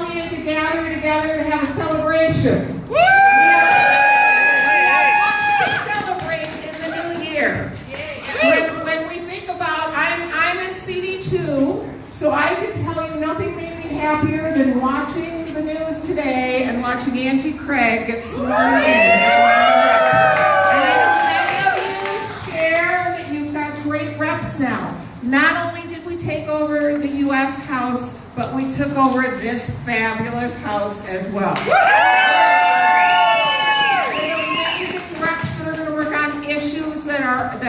calling you to gather together to have a celebration. We have much to celebrate in the new year. When we think about, I'm in CD2, so I can tell you nothing made me happier than watching the news today and watching Angie Craig get sworn in as one of you share that you've got great reps now. Not only did we take over the U.S. House, but we took over this fabulous house as well. Amazing reps that are going to work on issues that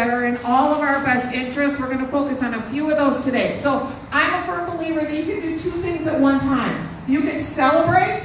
are in all of our best interests. We're going to focus on a few of those today. So I'm a firm believer that you can do two things at one time. You can celebrate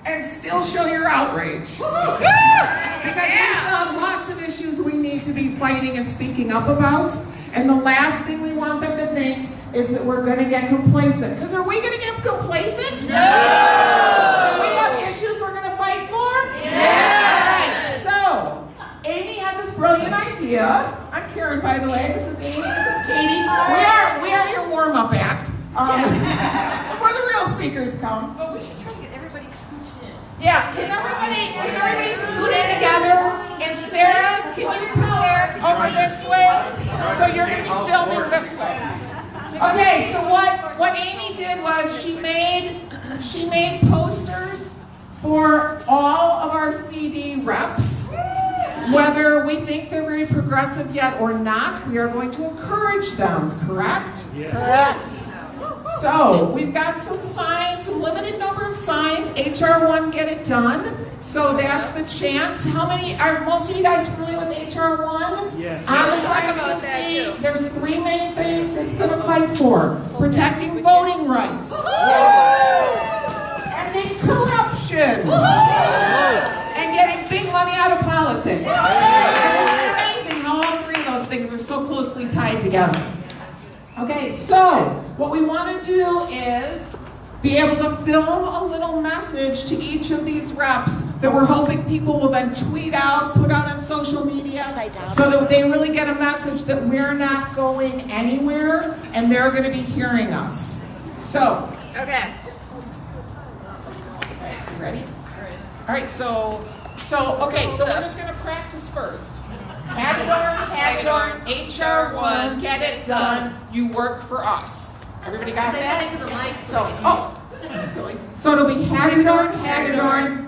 and still show your outrage. Because we still have lots of issues we need to be fighting and speaking up about. And the last thing we want them to think is that we're going to get complacent. Because are we going to get complacent? No! Do we have issues we're going to fight for? Yes! So, Amy had this brilliant idea. I'm Karen, by the way. This is Amy. This is Katie. We are your warm-up act. Before the real speakers come. But we should try to get everybody scooched in. Yeah, can everybody scoot in together? And Sarah, can you come over this way? So you're going to be filming this way. Okay, so what Amy did was she made posters for all of our CD reps. Whether we think they're very progressive yet or not, we are going to encourage them, correct? Yeah. Correct. So, we've got some signs, some limited number of signs. HR1, get it done. So that's the chant. Are most of you guys familiar with HR1? Yes. On the signs you see, there's three main things it's going to fight for. Protecting voting rights. Ending corruption. And getting big money out of politics. It's amazing how all three of those things are so closely tied together. Okay, so what we want to do is be able to film a little message to each of these reps that we're hoping people will then tweet out, put out on social media, so that they really get a message that we're not going anywhere and they're going to be hearing us. So, Okay. all right, so ready? All right, so we're just going to practice first. Hagedorn, HR1, get it done, you work for us. Everybody got Say that? hi to the mic. Silly. So it'll be Hagedorn,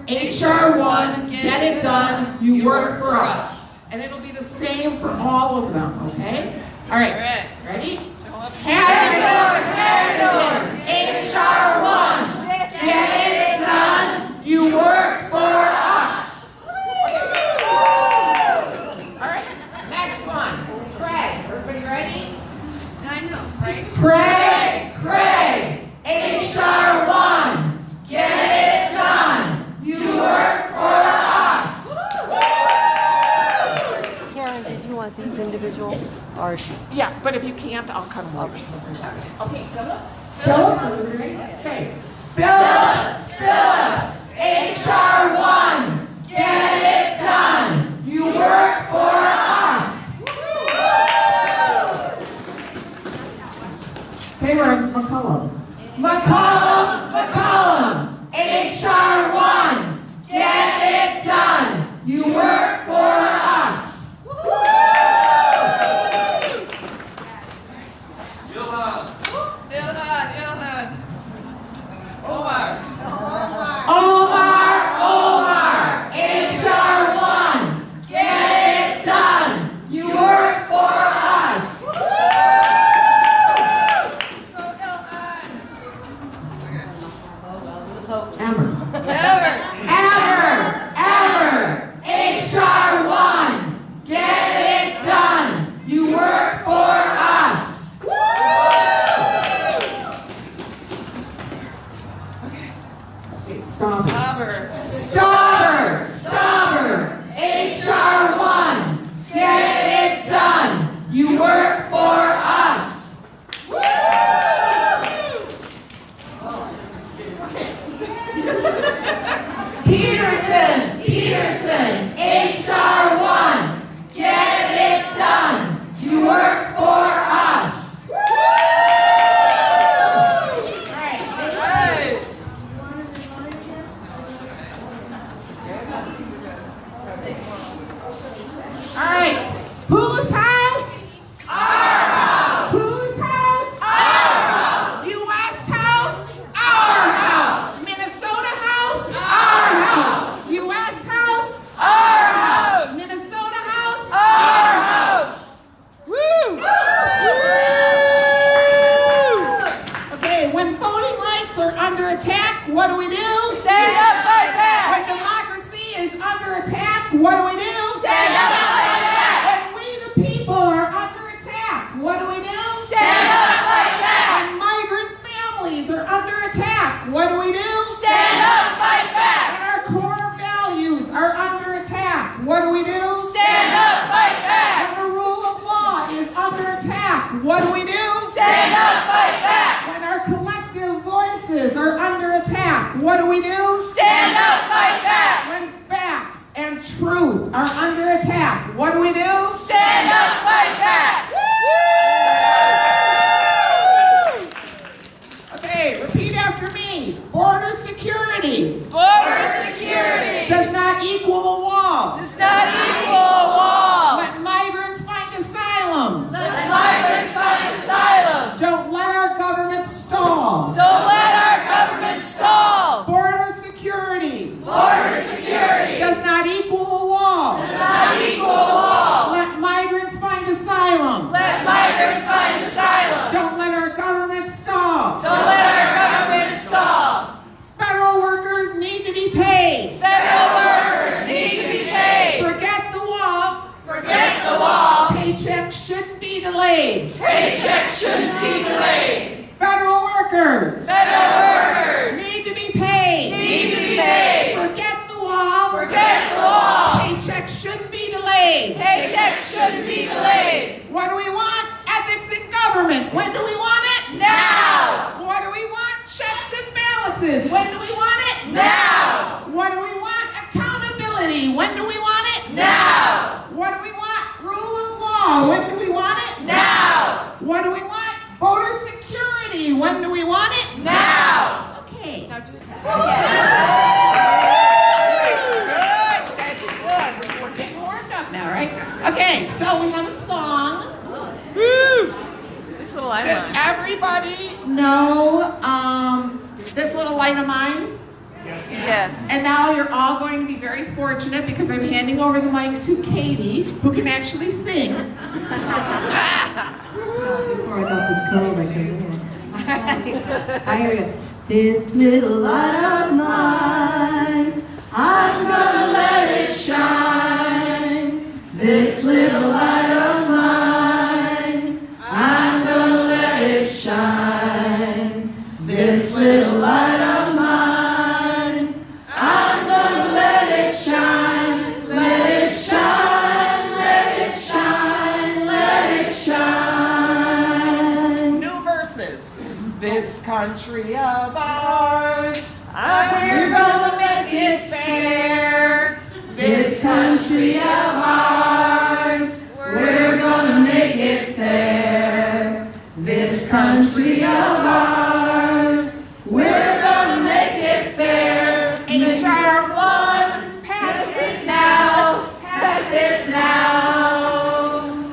HR1, get it done, you work for us. And it'll be the same for all of them, okay? All right, ready? Hagedorn, HR1, get it done, you work for us. All right, next one. Craig, everybody ready? I know, right? Craig, HR1, get it done. You work for us. Karen, did you want these individual or? Yeah, but if you can't, I'll cut them over. Okay, Phillips. Okay. Phillips, HR1, get it done. You work for us. Okay, we're in McCollum, HR1, get it done. You work for us. Ilhan. Omar, HR1, get it done. You work for us. Ever, HR1, get it done. You work for us. Okay, Stauber, HR1, get it done. You work for us. Peterson, HR1, get it done. You work for us. All right. are under attack, what do we do? Stand up, fight back. When democracy is under attack, what do we do? Stand up, fight back. When we the people are under attack, what do we do? Stand up, fight back. When migrant families are under attack, what do we do? Stand up, fight back. When our core values are under attack, what do we do? Stand up, fight back. When the rule of law is under attack, what do we do? Stand up, fight back. When our collective voices are under attack, what do we do? Stand up, fight back. When facts and truth are under attack, what do we do? Stand up, fight back. Okay, repeat after me. Border security Border security does not equal a wall. does not equal a wall. Let migrants find asylum. Let the migrants find asylum. Don't let our government stall. Don't let our government stall. Border security Border security does not equal a wall. does not equal a wall. Let migrants find asylum. Let migrants find asylum. Don't let our government stall. Don't let our government stall. Federal workers need to be paid. Federal workers need to be paid. Forget the wall. Forget the wall. Paychecks shouldn't be delayed. Paychecks shouldn't be delayed. Federal workers Federal workers need to be paid. need to be paid. Forget the wall. Forget the wall. Paychecks shouldn't be delayed. Paychecks shouldn't be delayed. What do we want? Ethics in government. When do we want it? Now. What do we want? Checks and balances. When do we want it? Now. What do we want? Accountability. When do we want it? Now. What do we want? Rule of law. When do we want it? Now. What do we want? Voter security. When do we want it? Now. Okay. Now do it. Good. We're getting warmed up now, right? Okay, so we have a song. This little line. Does everybody know this little light of mine? Yes. And now you're all going to be very fortunate because I'm handing over the mic to Katie, who can actually sing. Before I got this cold, I couldn't. I hear you. This little light of mine, I'm gonna let it shine. This little light of mine, I'm gonna let it shine. This little light of mine, I'm gonna let it shine. Let it shine, let it shine, let it shine. New verses. This country of ours, we're gonna make it fair. This country of ours, we're gonna make it fair. This country of ours, we're gonna make it fair. HR1, Pass it now, pass it now.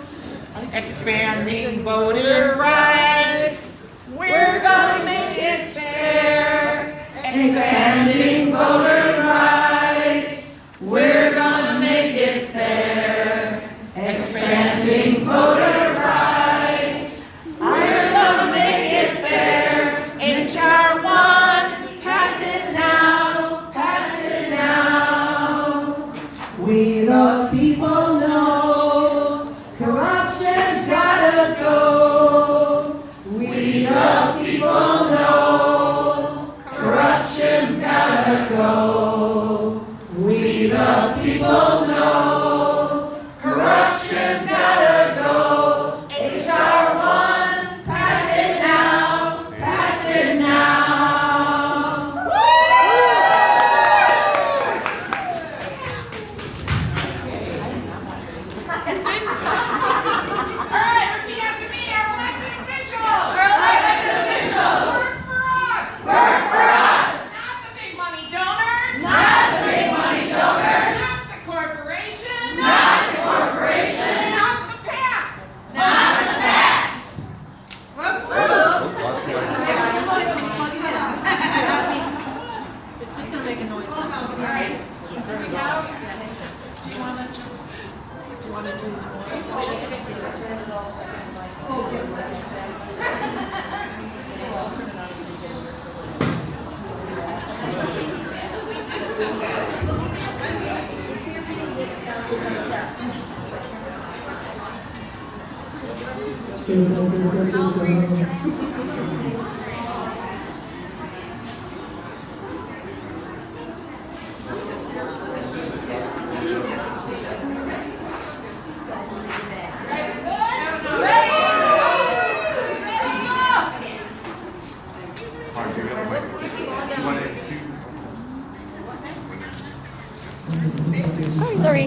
expanding voter rights. We're gonna make it fair. Expanding voter rights, we're gonna make it fair. Expanding voter rights, we're gonna make it fair. HR1, pass it now, pass it now. We the people know corruption's gotta go. We the people know corruption's gotta go. We the people know corruption's gotta go. HR1, pass it now, pass it now. All right, repeat after me. Our elected officials. Our elected officials. Work for us. Work for us. Not the big money donors. Not the big money donors. Not the corporation. Not the corporation. Not the PACs. Not the backs. It's just gonna make a noise. All right. Here we go. Do you want to just? Do you want to do? Sorry.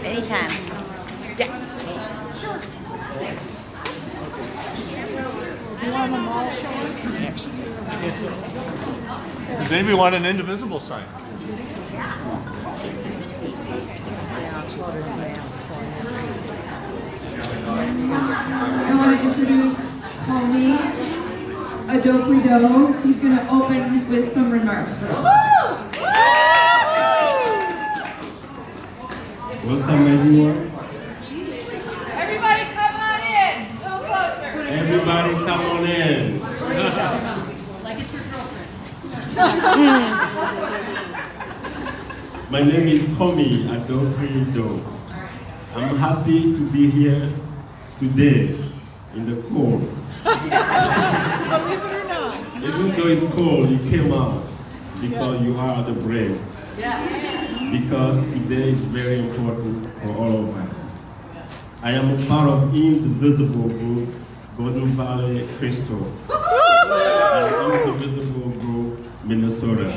Anytime. Yeah. Sure. Do you want them all showing? Does anybody want an indivisible sign? I want to introduce Homie Adokrido. He's going to open with some remarks for us. Welcome everyone. Everybody come on in. A little closer. Everybody come on in. Like it's your girlfriend. My name is Komi Adokrido. I'm happy to be here today in the cold. Even though it's cold, you came out because you are the brave. Because today is very important for all of us. I am a part of Indivisible Group, Golden Valley Crystal, and Indivisible Group, Minnesota.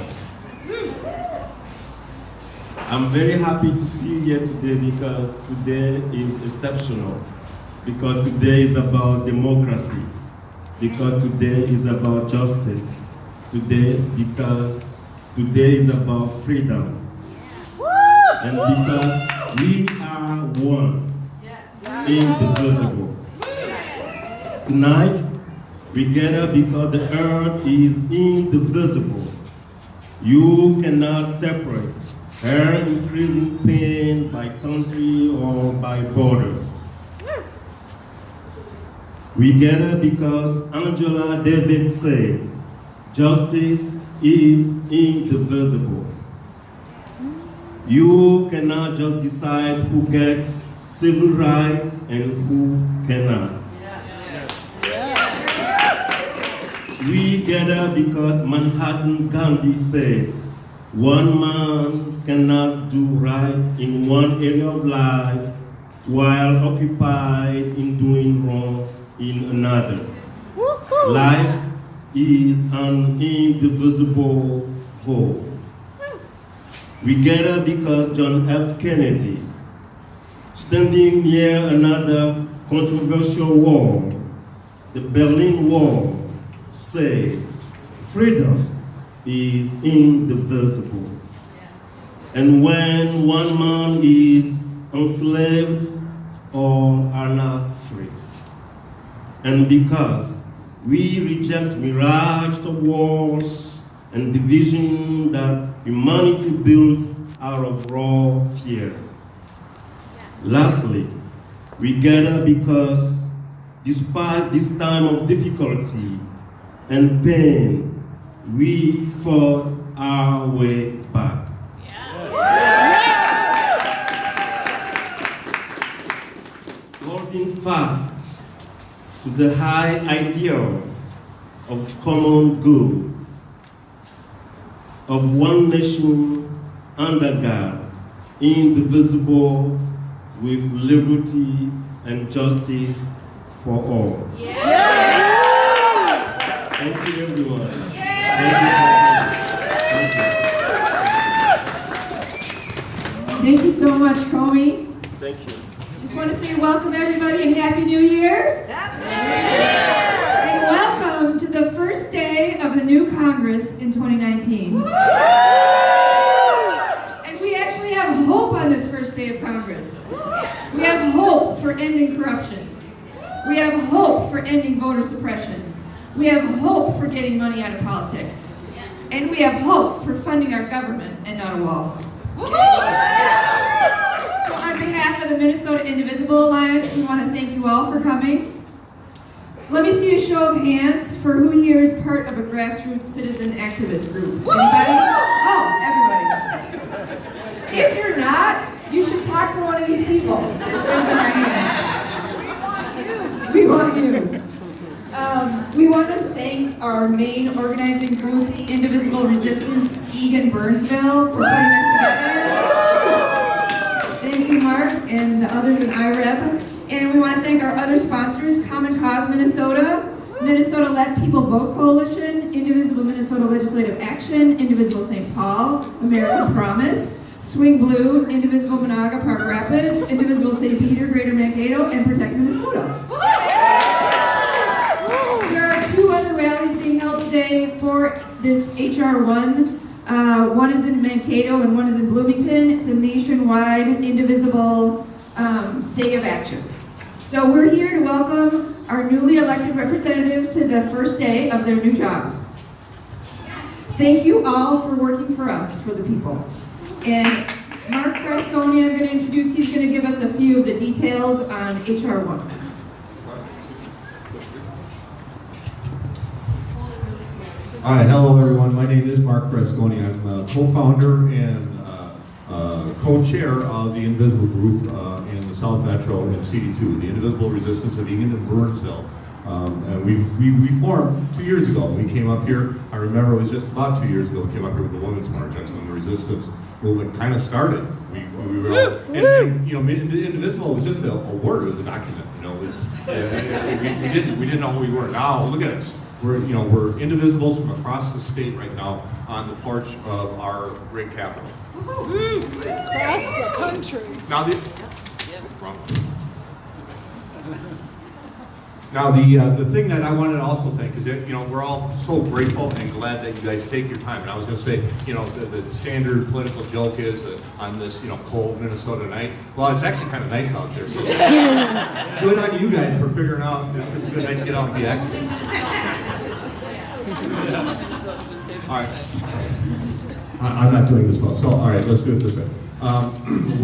I'm very happy to see you here today because today is exceptional. Because today is about democracy. Because today is about justice. Because today is about freedom. And because we are one, indivisible. Tonight, we gather because the earth is indivisible. You cannot separate her increasing pain by country or by border. We gather because Angela Davis said, justice is indivisible. You cannot just decide who gets civil rights and who cannot. We gather because Manhattan Gandhi said, one man cannot do right in one area of life while occupied in doing wrong in another. Life is an indivisible whole. We gather because John F. Kennedy, standing near another controversial wall, the Berlin Wall, said, freedom is indivisible. And when one man is enslaved, all are not free. And because we reject mirage of wars and division that humanity builds out of raw fear. Lastly, we gather because despite this time of difficulty and pain, we fought our way back. Holding fast to the high ideal of common good, of one nation under God, indivisible, with liberty and justice for all. Thank you, everyone. Thank you so much, Comey. Thank you. Just want to say welcome everybody and Happy New Year. And welcome to the first day of the new Congress in 2019. And we actually have hope on this first day of Congress. We have hope for ending corruption. We have hope for ending voter suppression. We have hope for getting money out of politics. And we have hope for funding our government and not a wall. So on behalf of the the Minnesota Indivisible Alliance, we want to thank you all for coming. Let me see a show of hands for who here is part of a grassroots citizen activist group. Anybody? Oh, everybody. If you're not, you should talk to one of these people. Just raise their hands. We want you. We want to thank our main organizing group, Indivisible Resistance, Egan Burnsville, for putting this together. Thank you, Mark, and the others in IREP. And we want to thank our other sponsors, Common Cause Minnesota, Minnesota Let People Vote Coalition, Indivisible Minnesota Legislative Action, Indivisible St. Paul, American Promise, Swing Blue, Indivisible Monaga Park Rapids, Indivisible St. Peter, Greater Mankato, and Protect Minnesota. There are 2 other rallies being held today for this HR1. One is in Mankato and one is in Bloomington. It's a nationwide indivisible day of action. So we're here to welcome our newly elected representatives to the first day of their new job. Thank you all for working for us, for the people. And Mark Frasconi, I'm going to introduce, he's going to give us a few of the details on HR1. All right, hello everyone. My name is Mark Frasconi. I'm co-founder and co-chair of the Invisible Group in the South Metro and CD2, the Indivisible Resistance of Egan and Burnsville. And we formed 2 years ago. We came up here, I remember it was just about 2 years ago, we came up here with the Women's March. That's when the resistance movement kind of started. We were all, and you know, Indivisible was just a word, it was a document. You know, it was, we didn't know who we were. Now look at us. We're indivisibles from across the state right now on the porch of our great capital. Across the country. Now the thing that I wanted to also thank is that, we're all so grateful and glad that you guys take your time. And I was going to say, the standard political joke is that on this, cold Minnesota night, well, it's actually kind of nice out there. So good on you guys for figuring out this is a good night to get out and be activists. All right. I'm not doing this well. So, all right, let's do it this way.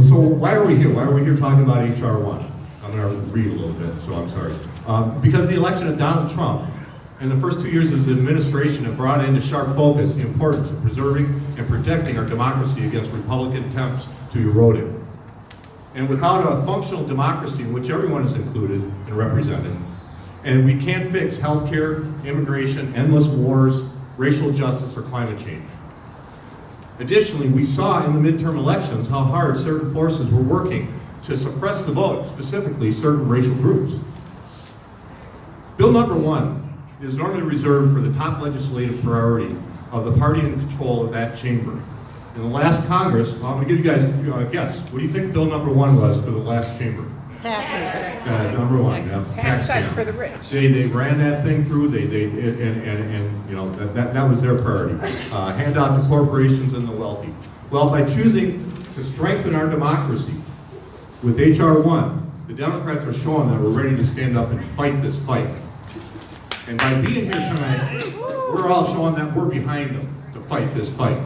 So why are we here? Why are we here talking about HR1? I'm going to read a little bit, so I'm sorry. Because the election of Donald Trump and the first 2 years of his administration have brought into sharp focus the importance of preserving and protecting our democracy against Republican attempts to erode it. And without a functional democracy in which everyone is included and represented, and we can't fix healthcare, immigration, endless wars, racial justice, or climate change. Additionally, we saw in the midterm elections how hard certain forces were working to suppress the vote, specifically certain racial groups. Bill number 1 is normally reserved for the top legislative priority of the party in control of that chamber. In the last Congress, well, I'm going to give you guys a guess. What do you think Bill number 1 was for the last chamber? Taxes. Number 1, yeah. Tax cuts for the rich. They ran that thing through. That was their priority. Hand out to corporations and the wealthy. Well, by choosing to strengthen our democracy with HR1, the Democrats are showing that we're ready to stand up and fight this fight. And by being here tonight, we're all showing that we're behind them to fight this fight.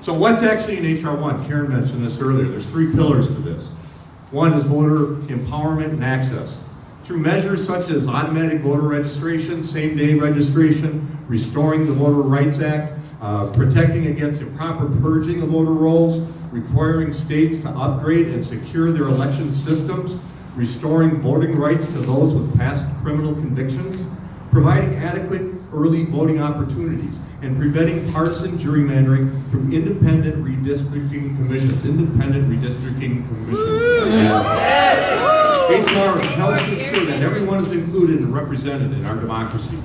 So what's actually in HR1? Karen mentioned this earlier. There's 3 pillars to this. One is voter empowerment and access. Through measures such as automatic voter registration, same-day registration, restoring the Voter Rights Act, protecting against improper purging of voter rolls, requiring states to upgrade and secure their election systems, restoring voting rights to those with past criminal convictions, providing adequate early voting opportunities, and preventing partisan gerrymandering through independent redistricting commissions. HR helps ensure that everyone is included and represented in our democracy.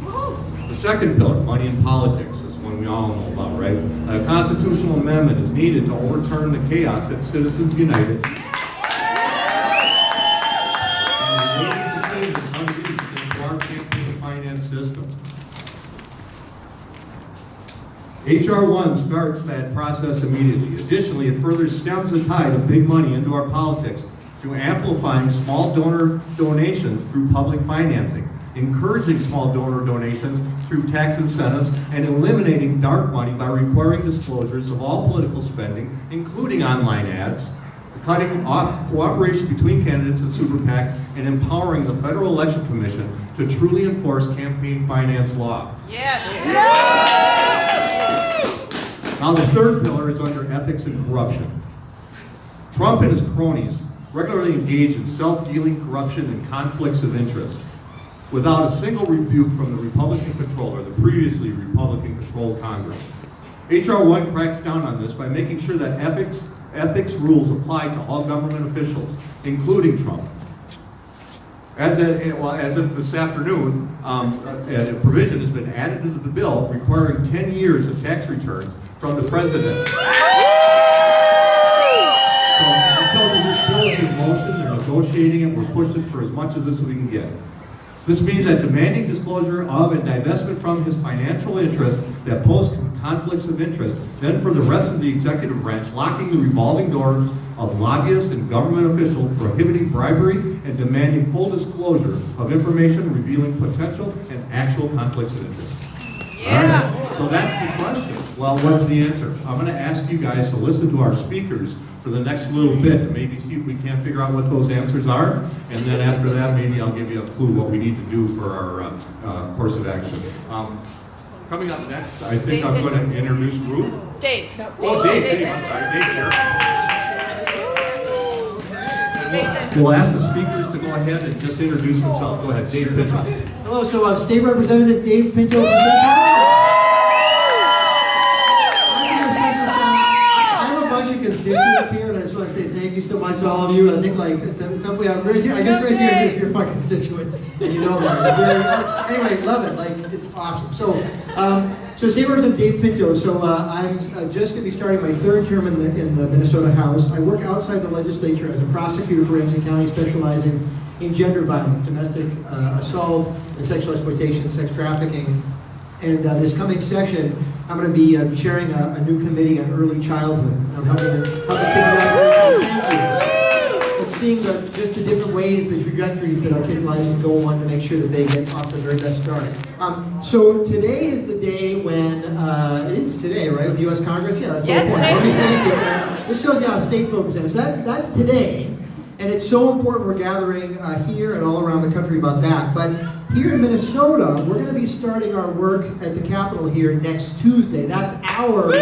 The second pillar, money in politics, is one we all know about, right? A constitutional amendment is needed to overturn the chaos at Citizens United. And related decisions unleashed into our campaign finance system. HR1 starts that process immediately. Additionally, it further stems the tide of big money into our politics through amplifying small donor donations through public financing, encouraging small donor donations through tax incentives, and eliminating dark money by requiring disclosures of all political spending, including online ads, cutting off cooperation between candidates and super PACs, and empowering the Federal Election Commission to truly enforce campaign finance law. Yes. Now the third pillar is under ethics and corruption. Trump and his cronies regularly engage in self-dealing corruption and conflicts of interest without a single rebuke from the Republican controller, the previously Republican-controlled Congress. HR1 cracks down on this by making sure that ethics rules apply to all government officials, including Trump. As of this afternoon, a provision has been added to the bill requiring 10 years of tax returns from the president. So until this bill is in motion, they're negotiating it, we're pushing for as much of this as we can get. This means that demanding disclosure of and divestment from his financial interests that pose conflicts of interest, then for the rest of the executive branch, locking the revolving doors of lobbyists and government officials, prohibiting bribery, and demanding full disclosure of information revealing potential and actual conflicts of interest. Yeah. All right. So that's the question. Well, what's the answer? I'm going to ask you guys to listen to our speakers for the next little bit and maybe see if we can't figure out what those answers are. And then after that, maybe I'll give you a clue what we need to do for our course of action. Coming up next, I think Dave, I'm going to introduce Ruth. Dave. Oh, Dave. I'm sorry, Dave's here. We'll ask the speakers to go ahead and just introduce themselves. Go ahead, Dave Pinto. Hello, so I'm State Representative Dave Pinto from St. Paul. I have a bunch of constituents here, and I just want to say thank you so much to all of you. I think, like, at some point, I just raise you if you're my constituents, and you know that. Anyway, love it. Like, it's awesome. So State Representative Dave Pinto. So I'm just going to be starting my third term in the Minnesota House. I work outside the legislature as a prosecutor for Ramsey County, specializing in gender violence, domestic assault, and sexual exploitation, sex trafficking. And this coming session, I'm going to be chairing a new committee on early childhood. I'm helping kids and seeing just the different ways, the trajectories that our kids' lives can go on to make sure that they get off the very best start. So today is the day when, it is today, right, with the U.S. Congress? Yeah, that's the whole point. Thank you. This shows you how state focus is. So that's today. And it's so important we're gathering here and all around the country about that. But here in Minnesota, we're going to be starting our work at the Capitol here next Tuesday. That's our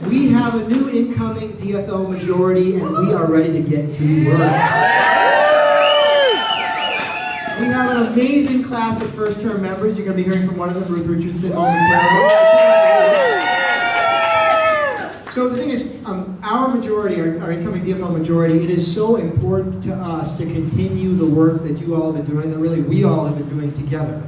We have a new incoming DFL majority, and we are ready to get to work. We have an amazing class of first-term members. You're going to be hearing from one of them, Ruth Richardson, momentarily. So the thing is, our majority, our incoming DFL majority, it is so important to us to continue the work that you all have been doing, that really we all have been doing together.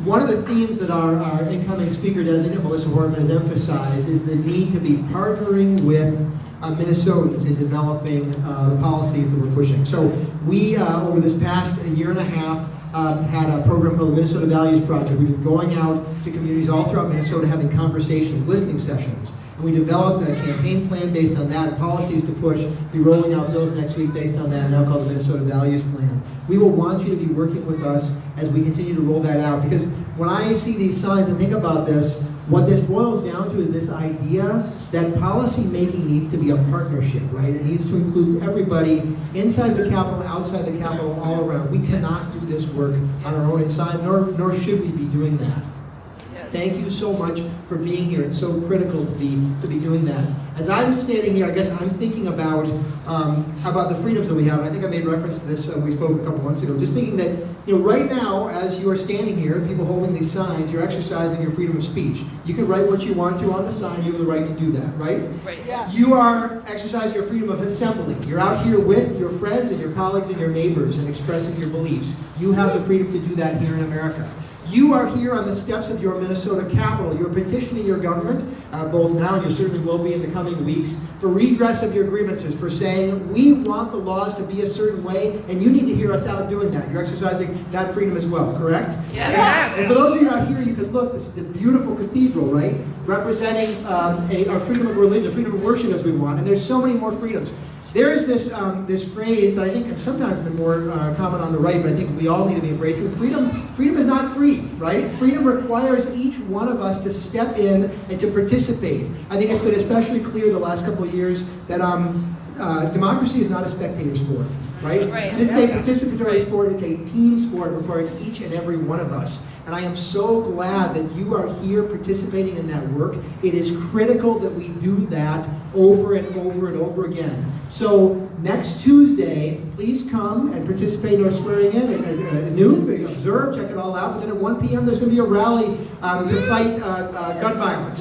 One of the themes that our incoming speaker designate, Melissa Hortman, has emphasized is the need to be partnering with Minnesotans in developing the policies that we're pushing. So we, over this past year and a half, had a program called the Minnesota Values Project. We've been going out to communities all throughout Minnesota having conversations, listening sessions. And we developed a campaign plan based on that, policies to push. We'll be rolling out bills next week based on that, now called the Minnesota Values Plan. We will want you to be working with us as we continue to roll that out. Because when I see these signs and think about this, what this boils down to is this idea that policy making needs to be a partnership, right? It needs to include everybody inside the Capitol, outside the Capitol, all around. We cannot do this work on our own inside, nor should we be doing that. Thank you so much for being here. It's so critical to be doing that. As I'm standing here, I guess I'm thinking about the freedoms that we have. And I think I made reference to this. We spoke a couple months ago. Just thinking that, right now, as you are standing here, people holding these signs, you're exercising your freedom of speech. You can write what you want to on the sign. You have the right to do that, right? Right. Yeah. You are exercising your freedom of assembly. You're out here with your friends and your colleagues and your neighbors and expressing your beliefs. You have the freedom to do that here in America. You are here on the steps of your Minnesota Capitol. You're petitioning your government, both now and you certainly will be in the coming weeks, for redress of your grievances, for saying, we want the laws to be a certain way, and you need to hear us out doing that. You're exercising that freedom as well, correct? Yes. And for those of you out here, you can look, this is the beautiful cathedral, right? Representing our freedom of religion, freedom of worship as we want, and there's so many more freedoms. There is this phrase that I think has sometimes been more common on the right, but I think we all need to be embracing. Freedom is not free, right? Freedom requires each one of us to step in and to participate. I think it's been especially clear the last couple of years that democracy is not a spectator sport, right? This is a participatory sport. It's a team sport. It requires each and every one of us. And I am so glad that you are here participating in that work. It is critical that we do that over and over and over again. So next Tuesday, please come and participate in our swearing in at noon. Observe, check it all out. But then at 1 p.m., there's going to be a rally to fight gun violence.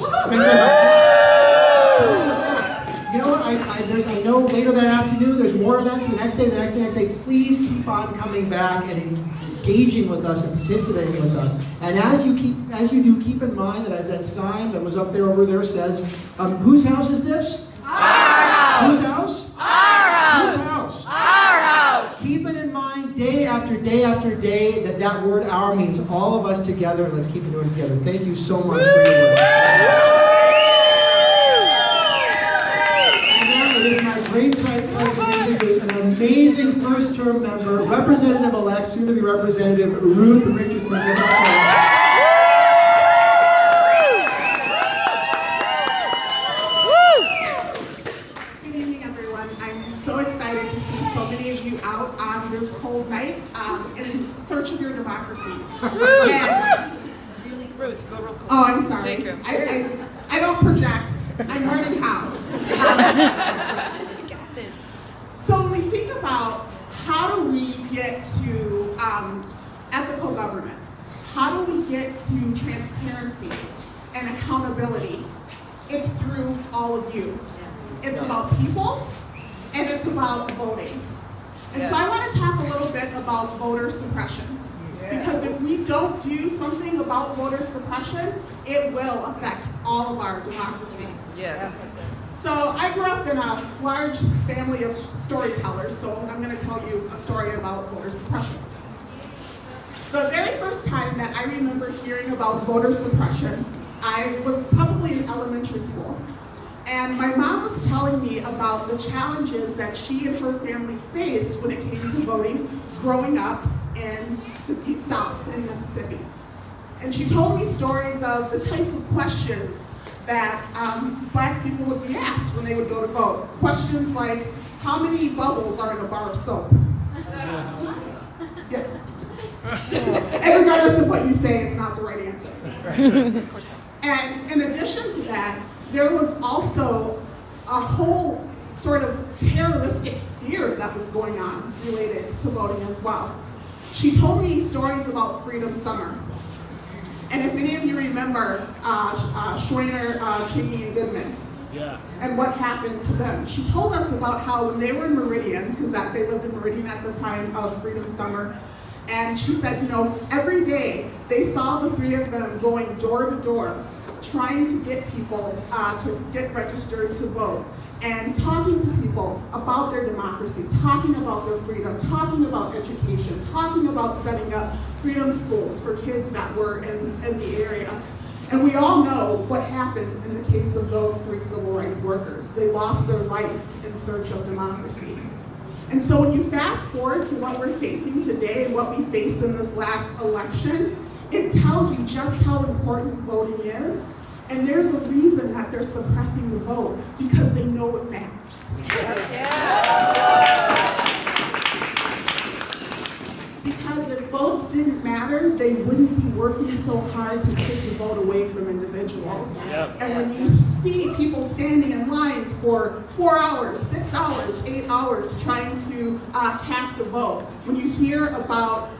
You know what? I know later that afternoon there's more events. The next day, I say, please keep on coming back and engaging with us and participating with us. And as you do, keep in mind that as that sign that was up there over there says, whose house is this? Our house. Whose house? Our house. Whose house? Our house. Keep it in mind day after day after day that word "our" means all of us together, and let's keep it doing together. Thank you so much for your work. And now it is my great pleasure to introduce an amazing first-term member, Representative-elect, soon-to-be Representative Ruth Richardson. Out on this cold night in search of your democracy. And, Ruth, go real quick. oh, I'm sorry. Thank you. I don't project. I'm learning how. So when we think about how do we get to ethical government, how do we get to transparency and accountability, it's through all of you. It's about people, and it's about voting. And so I want to talk a little bit about voter suppression. Because if we don't do something about voter suppression, it will affect all of our democracy. Yes. So I grew up in a large family of storytellers, so I'm going to tell you a story about voter suppression. The very first time that I remember hearing about voter suppression, I was probably in elementary school. And my mom was telling me about the challenges that she and her family faced when it came to voting growing up in the Deep South in Mississippi. And she told me stories of the types of questions that black people would be asked when they would go to vote. Questions like, how many bubbles are in a bar of soap? Yeah. And regardless of what you say, it's not the right answer. And in addition to that, there was also a whole sort of terroristic fear that was going on related to voting as well. She told me stories about Freedom Summer. And if any of you remember Schweiner, Cheney, and Goodman, and what happened to them, she told us about how when they were in Meridian, because they lived in Meridian at the time of Freedom Summer, and she said, you know, every day they saw the three of them going door to door, trying to get people to get registered to vote, and talking to people about their democracy, talking about their freedom, talking about education, talking about setting up freedom schools for kids that were in the area. And we all know what happened in the case of those three civil rights workers. They lost their life in search of democracy. And so when you fast forward to what we're facing today and what we faced in this last election, it tells you just how important voting is. And there's a reason that they're suppressing the vote, because they know it matters. Because if votes didn't matter, they wouldn't be working so hard to take the vote away from individuals. And when you see people standing in lines for 4 hours, 6 hours, 8 hours trying to cast a vote, when you hear about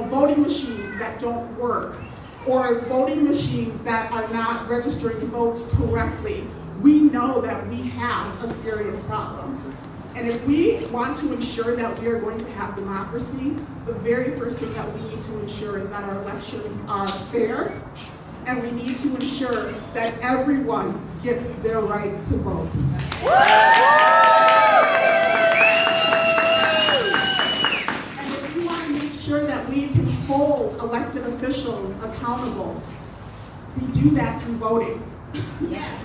voting machines that don't work, or voting machines that are not registering votes correctly, we know that we have a serious problem. And if we want to ensure that we are going to have democracy, the very first thing that we need to ensure is that our elections are fair, and we need to ensure that everyone gets their right to vote. And if we want to make sure that we can hold elected officials accountable, we do that through voting.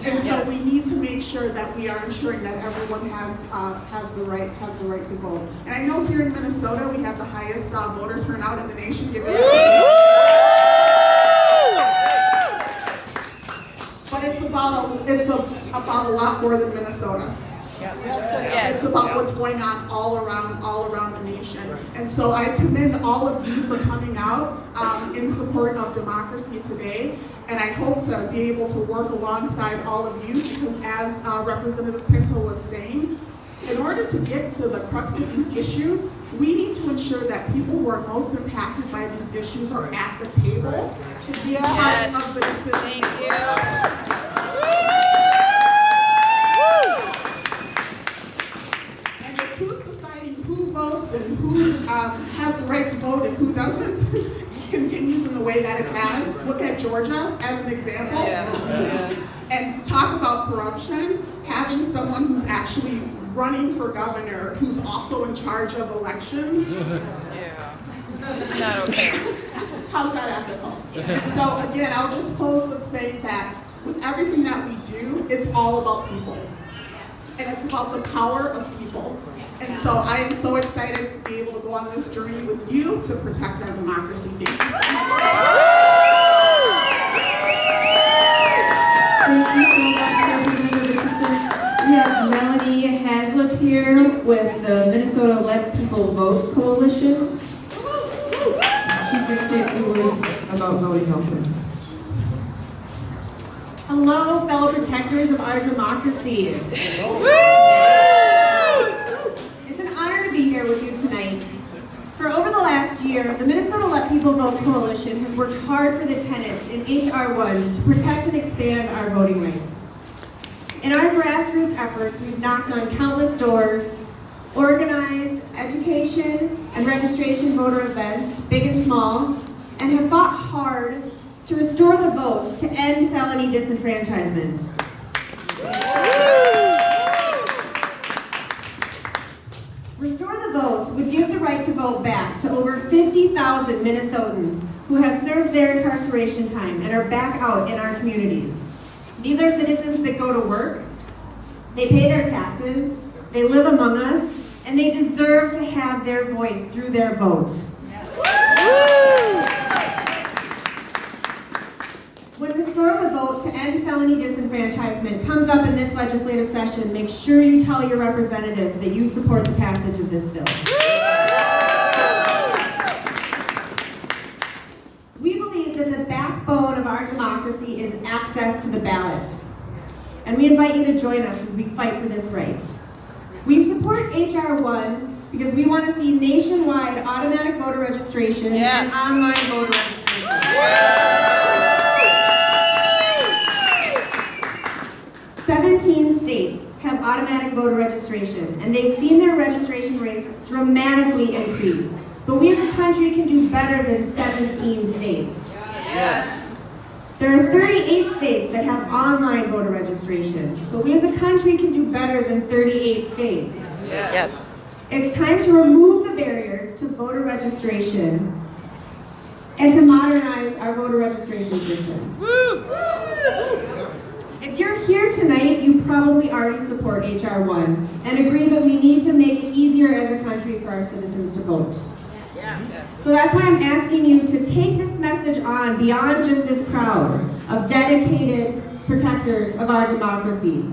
And so we need to make sure that we are ensuring that everyone has the right to vote. And I know here in Minnesota we have the highest voter turnout in the nation. But it's about a lot more than Minnesota. Yes. It's about what's going on all around the nation. And so I commend all of you for coming out in support of democracy today. And I hope to be able to work alongside all of you because as Representative Pinto was saying, in order to get to the crux of these issues, we need to ensure that people who are most impacted by these issues are at the table to be part of the decision. Thank you. Votes and who has the right to vote and who doesn't continues in the way that it has. Look at Georgia as an example. And talk about corruption. Having someone who's actually running for governor who's also in charge of elections. It's not okay. How's that ethical? So again, I'll just close with saying that with everything that we do, it's all about people. And it's about the power of people. And so I am so excited to be able to go on this journey with you to protect our democracy. Thank you. Thank you so much. We have Melanie Haslip here with the Minnesota Let People Vote Coalition. She's going to say a few words about voting also. Hello, fellow protectors of our democracy. Be here with you tonight. For over the last year, the Minnesota Let People Vote Coalition has worked hard for the tenants in HR1 to protect and expand our voting rights. In our grassroots efforts, we've knocked on countless doors, organized education and registration voter events, big and small, and have fought hard to restore the vote to end felony disenfranchisement. Restore the Vote would give the right to vote back to over 50,000 Minnesotans who have served their incarceration time and are back out in our communities. These are citizens that go to work, they pay their taxes, they live among us, and they deserve to have their voice through their vote. When Restore the Vote to end felony disenfranchisement comes up in this legislative session, make sure you tell your representatives that you support the passage of this bill. We believe that the backbone of our democracy is access to the ballot. And we invite you to join us as we fight for this right. We support HR1 because we want to see nationwide automatic voter registration and online voter registration. 17 states have automatic voter registration, and they've seen their registration rates dramatically increase. But we as a country can do better than 17 states. Yes. There are 38 states that have online voter registration, but we as a country can do better than 38 states. Yes. It's time to remove the barriers to voter registration and to modernize our voter registration systems. If you're here tonight, you probably already support HR1 and agree that we need to make it easier as a country for our citizens to vote. So that's why I'm asking you to take this message on beyond just this crowd of dedicated protectors of our democracy.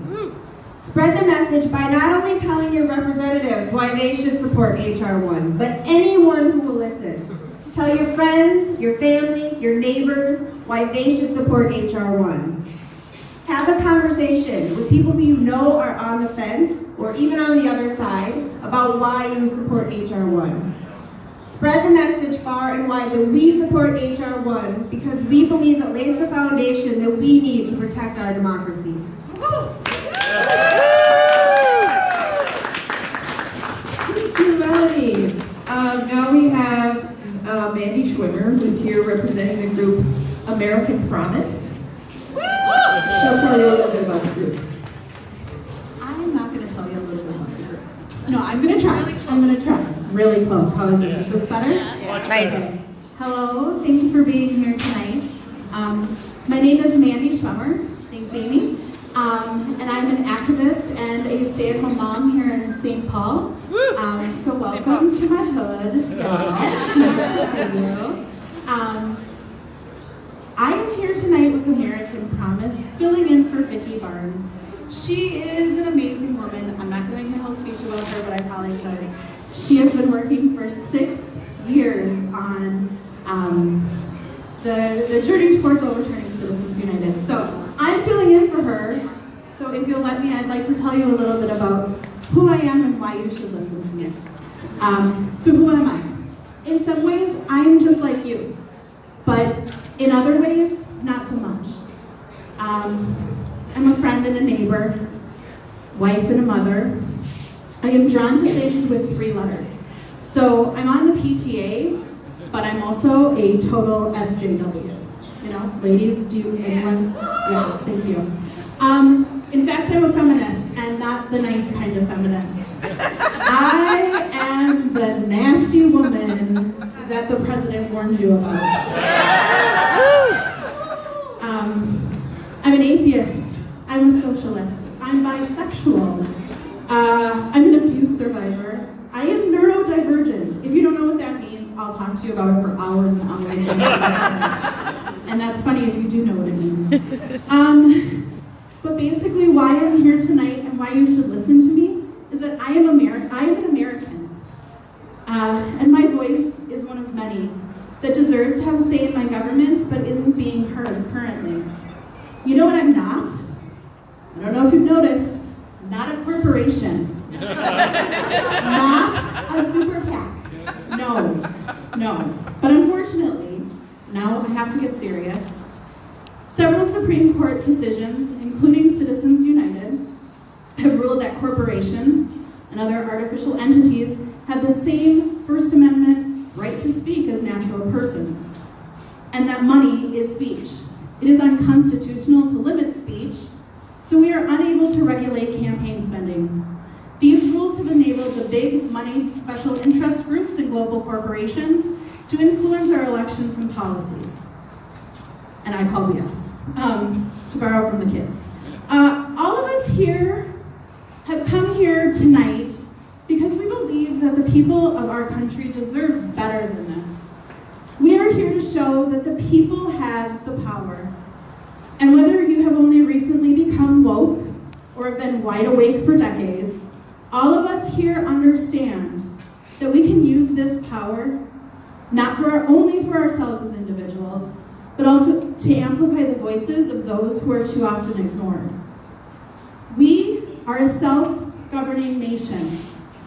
Spread the message by not only telling your representatives why they should support HR1, but anyone who will listen. Tell your friends, your family, your neighbors why they should support HR1. Have a conversation with people who you know are on the fence or even on the other side about why you support HR1. Spread the message far and wide that we support HR1 because we believe it lays the foundation that we need to protect our democracy. Thank you, Melanie. Now we have Mandy Schwimmer, who's here representing the group American Promise. She'll tell you a little bit about the group. I'm not going to tell you a little bit about the group. No, I'm going to try. I'm going to try. Really close. How is this? Is this better? Nice. Okay. Hello. Thank you for being here tonight. My name is Mandy Schwimmer. Thanks, Amy. And and I'm an activist and a stay-at-home mom here in St. Paul. So welcome to my hood. Nice to see you. I am here tonight with American Promise, filling in for Vicki Barnes. She is an amazing woman. I'm not going to make a whole speech about her, but I probably could. She has been working for 6 years on the journey towards overturning Citizens United. So I'm filling in for her. So if you'll let me, I'd like to tell you a little bit about who I am and why you should listen to me. So who am I? In some ways, I am just like you. But in other ways, not so much. I'm a friend and a neighbor, wife and a mother. I am drawn to things with 3 letters. So I'm on the PTA, but I'm also a total SJW. You know, ladies, do anyone? Yeah, thank you. In fact, I'm a feminist, and not the nice kind of feminist. I am the nasty woman that the president warned you about. I'm an atheist. I'm a socialist. I'm bisexual. I'm an abuse survivor. I am neurodivergent. If you don't know what that means, I'll talk to you about it for hours and hours. And that's funny if you do know what it means. But basically, why I'm here tonight and why you should listen to me is that I am an American. And my voice is one of many that deserves to have a say in my government, but isn't being heard currently. You know what I'm not? I don't know if you've noticed, not a corporation. Not a super PAC. No. But unfortunately, now I have to get serious. Several Supreme Court decisions, including Citizens United, have ruled that corporations and other artificial entities have the same First Amendment right to speak as natural persons, and that money is speech. It is unconstitutional to limit speech, so we are unable to regulate campaign spending. These rules have enabled the big moneyed special interest groups and global corporations to influence our elections and policies. And I call BS, to borrow from the kids. All of us here have come here tonight because we believe that the people of our country deserve better than this. We are here to show that the people have the power. And whether you have only recently become woke or have been wide awake for decades, all of us here understand that we can use this power not only for ourselves as individuals, but also to amplify the voices of those who are too often ignored. We are a self-governing nation.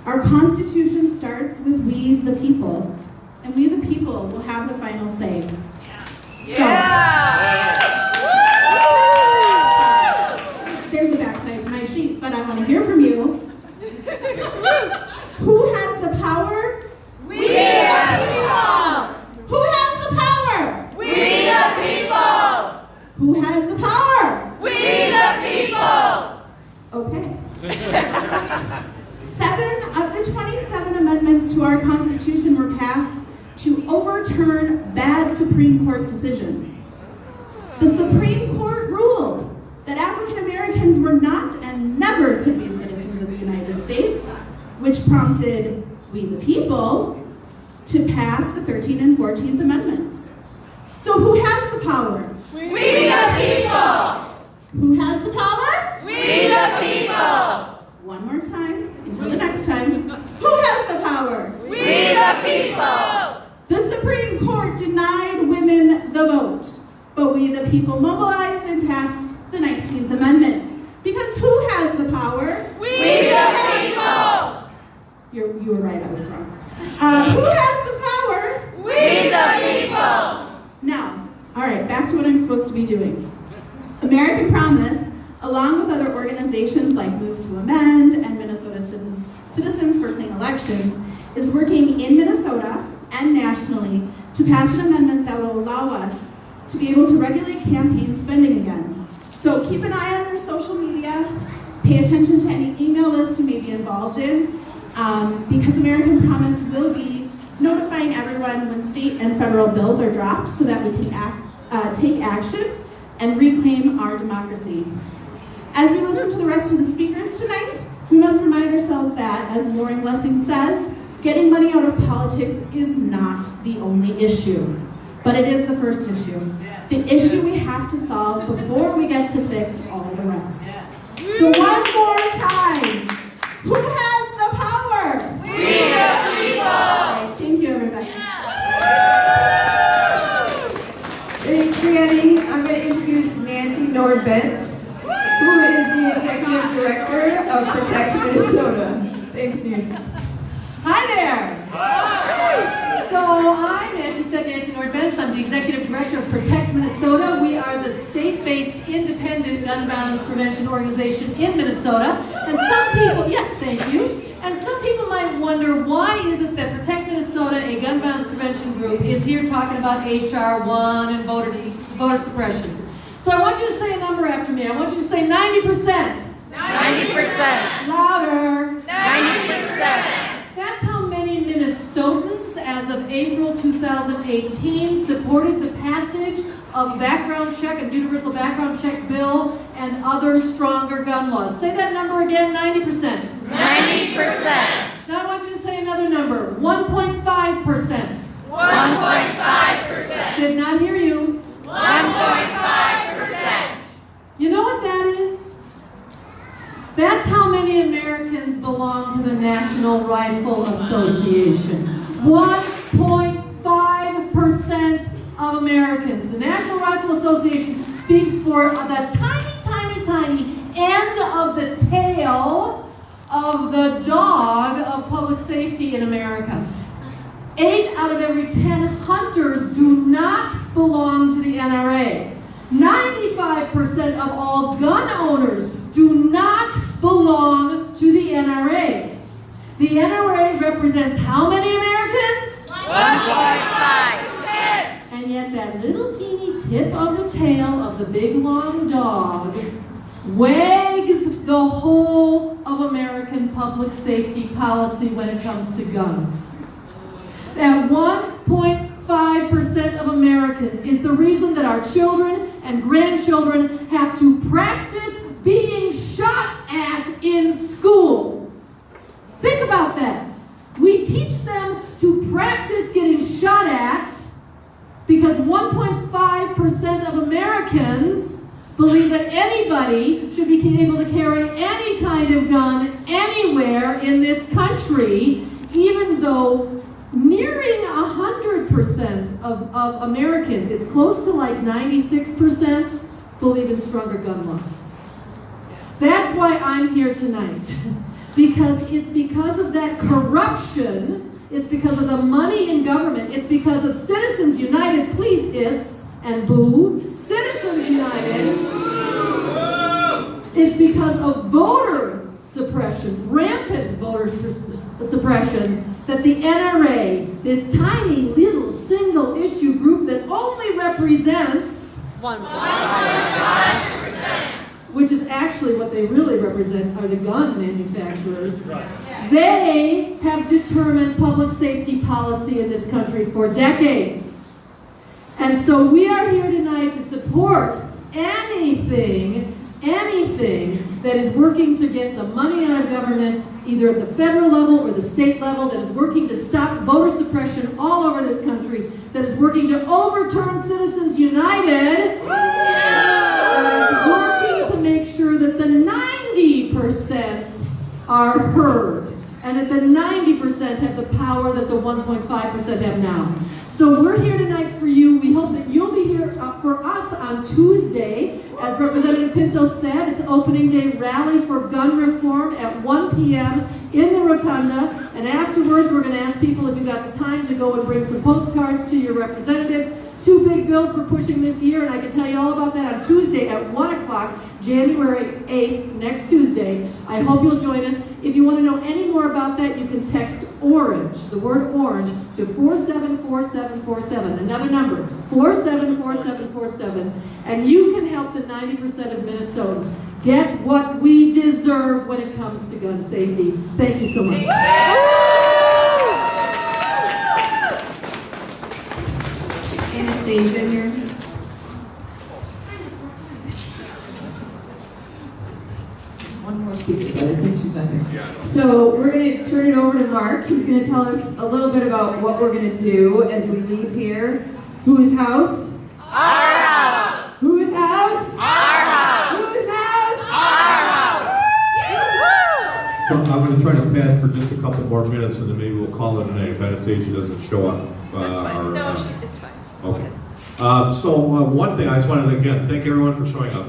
Our Constitution starts with we the people, and we the people will have the final say. There's a backside to my sheet, but I want to hear from you. Who has the power? We the people! Who has the power? We the people! Who has the power? We the people! Okay. 7 of the 27 amendments to our Constitution were passed to overturn bad Supreme Court decisions. The Supreme Court ruled that African Americans were not and never could be citizens of the United States, which prompted we the people to pass the 13th and 14th Amendments. So who has the power? We the people! Who has the power? We the people! One more time, until the next time. Who has the power? We the people! The Supreme Court denied women the vote, but we the people mobilized and passed the 19th Amendment. Because who has the power? We the people! You were right, I was wrong. Who has the power? We the people! Now, all right, back to what I'm supposed to be doing. American Promise, along with other organizations like Move to Amend and Minnesota Citizens for Clean Elections, is working in Minnesota and nationally to pass an amendment that will allow us to be able to regulate campaign spending again. So keep an eye on your social media, pay attention to any email lists you may be involved in, because American Promise will be notifying everyone when state and federal bills are dropped so that we can take action and reclaim our democracy. As we listen to the rest of the speakers tonight, we must remind ourselves that, as Lauren Blessing says, getting money out of politics is not the only issue, but it is the first issue. The issue we have to solve before we get to fix all the rest. So one more time, who has the power? We the people! All right, thank you, everybody. Thanks, Granny. I'm going to introduce Nancy Nordbentz, who is the Executive Director of Protect Minnesota. Thanks, Nancy. Hi there! Hi. So I'm, as she said, Nancy Nordbentz. I'm the Executive Director of Protect Minnesota. We are the state-based independent gun violence prevention organization in Minnesota. And some people, yes, thank you. And some people might wonder, why is it that Protect Minnesota, a gun violence prevention group, is here talking about HR1 and voter suppression? So I want you to say a number after me. I want you to say 90%. 90%. Louder. 90%. That's how many Minnesotans, as of April 2018, supported the passage of background check, a universal background check bill, and other stronger gun laws. Say that number again, 90%. 90%. Now I want you to say another number, 1.5%. 1.5%. Did not hear you. 1.5%. You know what that is? That's how many Americans belong to the National Rifle Association. 1.5% of Americans. The National Rifle Association speaks for the tiny end of the tail of the dog of public safety in America. 8 out of every 10 hunters do not belong to the NRA. 95% of all gun owners do not belong to the NRA. The NRA represents how many Americans? 1.5%. And yet that little teeny tip of the tail of the big long dog wags the whole of American public safety policy when it comes to guns. That 1.5% of Americans is the reason that our children and grandchildren have to practice being shot at in school. Think about that. We teach them to practice getting shot at because 1.5% of Americans believe that anybody should be able to carry any kind of gun anywhere in this country, even though nearing 100% of Americans, it's close to like 96%, believe in stronger gun laws. That's why I'm here tonight. Because it's because of that corruption, it's because of the money in government, it's because of Citizens United, please hiss and boo, Citizens United, it's because of voter suppression, rampant voter suppression, that the NRA, this tiny little single issue group that only represents 1.5%, which is actually what they really represent are the gun manufacturers. They have determined public safety policy in this country for decades. And so we are here tonight to support anything that is working to get the money out of government, either at the federal level or the state level, that is working to stop voter suppression all over this country, that is working to overturn Citizens United, that is working to make sure that the 90% are heard, and that the 90% have the power that the 1.5% have now. So we're here tonight for you. We hope that you'll be here for us on Tuesday. As Representative Pinto said, it's opening day rally for gun reform at 1 p.m. in the Rotunda. And afterwards, we're going to ask people if you've got the time to go and bring some postcards to your representatives. 2 big bills we're pushing this year, and I can tell you all about that on Tuesday at 1 o'clock, January 8th, next Tuesday. I hope you'll join us. If you want to know any more about that, you can text ORANGE, the word orange, to 474747. Another number, 474747. And you can help the 90% of Minnesotans get what we deserve when it comes to gun safety. Thank you so much. Anastasia here. one more speaker, but I think she's not here. So we're going to turn it over to Mark. He's going to tell us a little bit about what we're going to do as we leave here. Whose house? Our house. Whose house? Our house. Whose house? Our house. So I'm going to try to pass for just a couple more minutes, and then maybe we'll call it a night if Anastasia doesn't show up. That's fine. or, No, it's fine. Okay. One thing I just wanted to again thank everyone for showing up.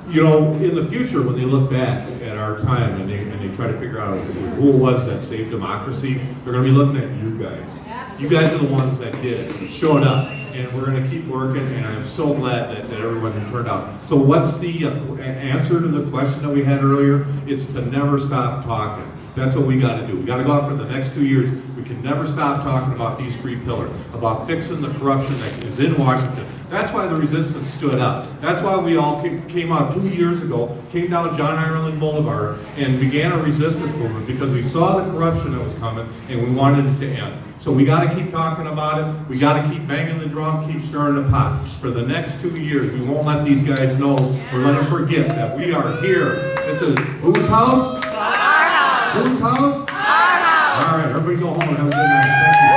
You know, in the future, when they look back at our time and they try to figure out who it was that saved democracy, they're going to be looking at you guys. You guys are the ones that did, showed up, and we're going to keep working. And I'm so glad that everyone turned out. So, what's the answer to the question that we had earlier? It's to never stop talking. That's what we got to do. We got to go out for the next 2 years. We can never stop talking about these 3 pillars, about fixing the corruption that is in Washington. That's why the resistance stood up. That's why we all came out 2 years ago, came down John Ireland Boulevard, and began a resistance movement because we saw the corruption that was coming and we wanted it to end. So we got to keep talking about it. We got to keep banging the drum, keep stirring the pot. For the next 2 years, we won't let these guys know or let them forget that we are here. This is whose house? Our house. Whose house? Our house. All right, everybody go home and have a good night. Thank you.